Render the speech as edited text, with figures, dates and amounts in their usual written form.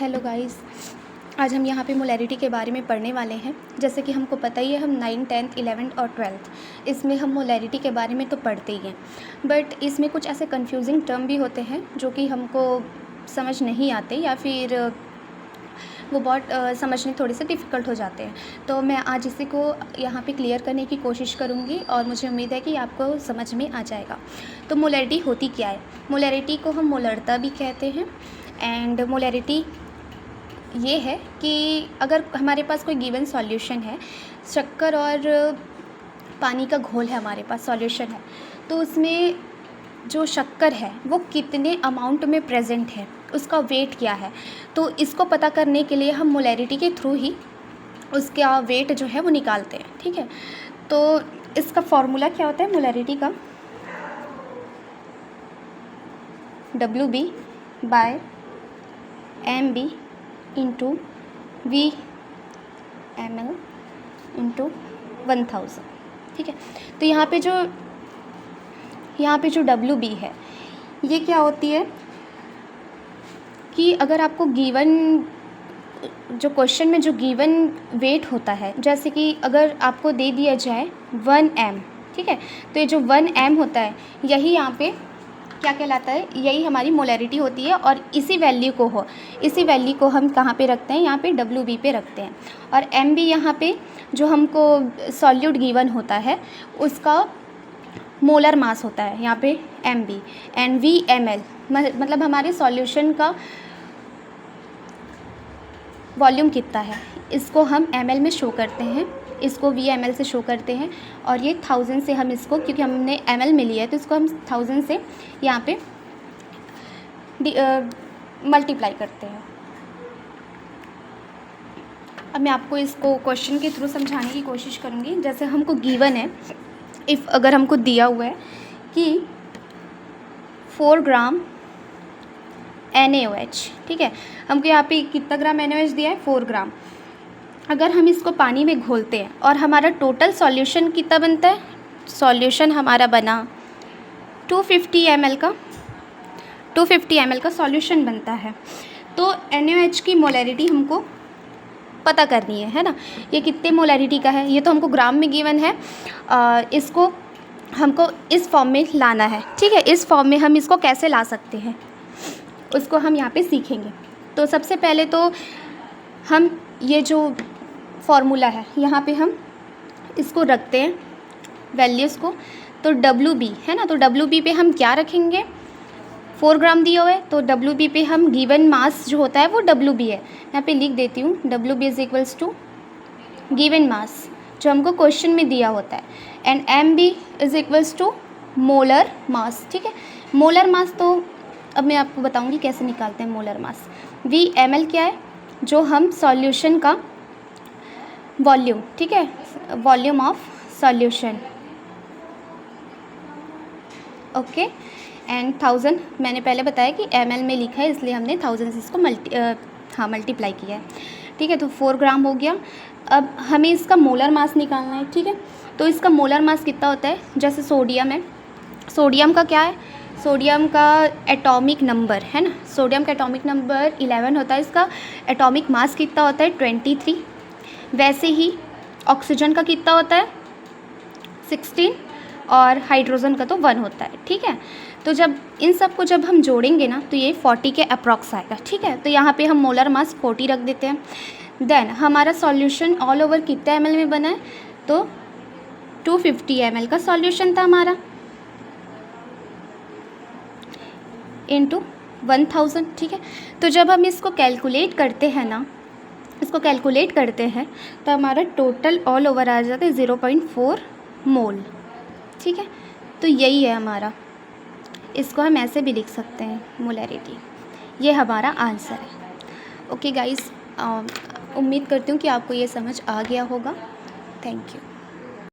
Hello guys, आज हम यहाँ पे मोलैरिटी के बारे में पढ़ने वाले हैं। जैसे कि हमको पता ही है, हम 9th 10th 11th और 12th इसमें हम मोलैरिटी के बारे में तो पढ़ते ही हैं, बट इसमें कुछ ऐसे कंफ्यूजिंग टर्म भी होते हैं जो कि हमको समझ नहीं आते या फिर वो बहुत समझने थोड़े से डिफ़िकल्ट हो जाते हैं। तो मैं आज इसी को यहाँ पे क्लियर करने की कोशिश करूँगी और मुझे उम्मीद है कि आपको समझ में आ जाएगा। तो मोलैरिटी होती क्या है? मोलैरिटी को हम मोलरता भी कहते हैं। एंड मोलैरिटी ये है कि अगर हमारे पास कोई गिवन सॉल्यूशन है, शक्कर और पानी का घोल है, हमारे पास सॉल्यूशन है, तो उसमें जो शक्कर है वो कितने अमाउंट में प्रेजेंट है, उसका वेट क्या है। तो इसको पता करने के लिए हम मोलैरिटी के थ्रू ही उसका वेट जो है वो निकालते हैं। ठीक है, तो इसका फॉर्मूला क्या होता है मोलैरिटी का? WB by MB into VmL into 1000। ठीक है, तो यहाँ पे जो WB है ये क्या होती है कि अगर आपको गिवन जो क्वेश्चन में जो गिवन वेट होता है, जैसे कि अगर आपको दे दिया जाए 1m, ठीक है, तो ये जो 1m होता है यही यहाँ पे क्या कहलाता है, यही हमारी मोलैरिटी होती है। और इसी वैल्यू को हम कहाँ पे रखते हैं? यहाँ पे WB पे रखते हैं। और MB यहाँ पे जो हमको सॉल्यूट गिवन होता है उसका मोलर मास होता है यहाँ पे MB। एंड VmL मतलब हमारे सॉल्यूशन का वॉल्यूम कितना है, इसको हम ml में शो करते हैं, इसको VmL से शो करते हैं। और ये 1000 से हम इसको, क्योंकि हमने ml में लिया है तो इसको हम 1000 से यहाँ पे मल्टीप्लाई करते हैं। अब मैं आपको इसको क्वेश्चन के थ्रू समझाने की कोशिश करूँगी। जैसे हमको गिवन है, अगर हमको दिया हुआ है कि 4 ग्राम NaOH, ठीक है, हमको यहाँ पे कितना ग्राम NaOH दिया है? 4 ग्राम। अगर हम इसको पानी में घोलते हैं और हमारा टोटल सॉल्यूशन कितना बनता है? सॉल्यूशन हमारा बना 250 ml का सॉल्यूशन बनता है। तो NaOH की मोलैरिटी हमको पता करनी है ना, ये कितने मोलैरिटी का है, ये तो हमको ग्राम में गिवन है। इसको हमको इस फॉर्म में लाना है। ठीक है, इस फॉर्म में हम इसको कैसे ला सकते हैं उसको हम यहाँ पे सीखेंगे। तो सबसे पहले तो हम ये जो फॉर्मूला है यहाँ पे हम इसको रखते हैं वैल्यूज़ को। तो WB है ना, तो WB पे हम क्या रखेंगे? 4 ग्राम दिया हुआ है तो WB पे हम गिवन मास जो होता है वो WB है, यहाँ पे लिख देती हूँ। WB is equals to given mass जो हमको क्वेश्चन में दिया होता है, and MB is equals to molar mass. ठीक है, मोलर मास तो अब मैं आपको बताऊंगी कैसे निकालते हैं मोलर मास। VmL क्या है? जो हम सॉल्यूशन का वॉल्यूम, ठीक है, volume of solution, okay. And 1000 मैंने पहले बताया कि ml में लिखा है, इसलिए हमने 1000 से इसको मल्टीप्लाई किया है। ठीक है, तो 4 ग्राम हो गया। अब हमें इसका मोलर मास निकालना है। ठीक है, तो इसका मोलर मास कितना होता है? जैसे सोडियम है, सोडियम का क्या है? सोडियम का एटॉमिक नंबर है ना, सोडियम का एटॉमिक नंबर 11 होता है। इसका एटॉमिक मास कितना होता है? 23। वैसे ही ऑक्सीजन का कितना होता है? 16, और हाइड्रोजन का तो 1 होता है। ठीक है, तो जब इन सब को जब हम जोड़ेंगे ना तो ये 40 के अप्रॉक्स आएगा। ठीक है, तो यहाँ पे हम मोलर मास 40 रख देते हैं। देन हमारा सॉल्यूशन ऑल ओवर कितना ml में बना है? तो 250 ml का सॉल्यूशन था हमारा, इंटू 1000। ठीक है, तो जब हम इसको कैलकुलेट करते हैं ना, तो हमारा टोटल ऑल ओवर आ जाता है 0.4 मोल। ठीक है, तो यही है हमारा, इसको हम ऐसे भी लिख सकते हैं मोलैरिटी। ये हमारा आंसर है। ओके गाइस, उम्मीद करती हूँ कि आपको ये समझ आ गया होगा। Thank you.